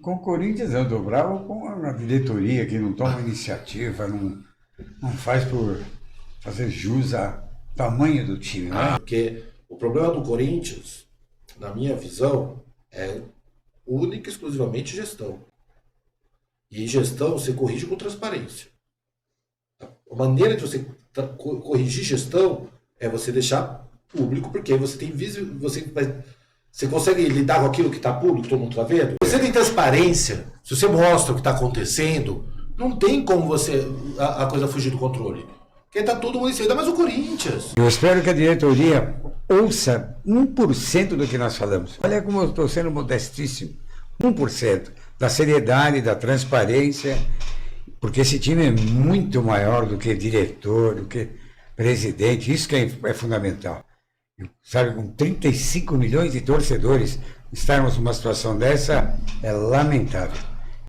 Com o Corinthians eu dobrava com a diretoria que não toma iniciativa, não faz por fazer jus ao tamanho do time, né? Porque o problema do Corinthians, na minha visão, é única e exclusivamente gestão. E gestão você corrige com transparência. A maneira de você corrigir gestão é você deixar público, porque você tem você consegue lidar com aquilo que está público, todo mundo está vendo. Você tem transparência, se você mostra o que está acontecendo, não tem como a coisa fugir do controle. Porque está todo mundo em cima, ainda mais o Corinthians. Eu espero que a diretoria ouça 1% do que nós falamos. Olha como eu estou sendo modestíssimo. 1% da seriedade, da transparência, porque esse time é muito maior do que diretor, do que presidente, isso que é fundamental. Sabe, com 35 milhões de torcedores, estarmos numa situação dessa é lamentável.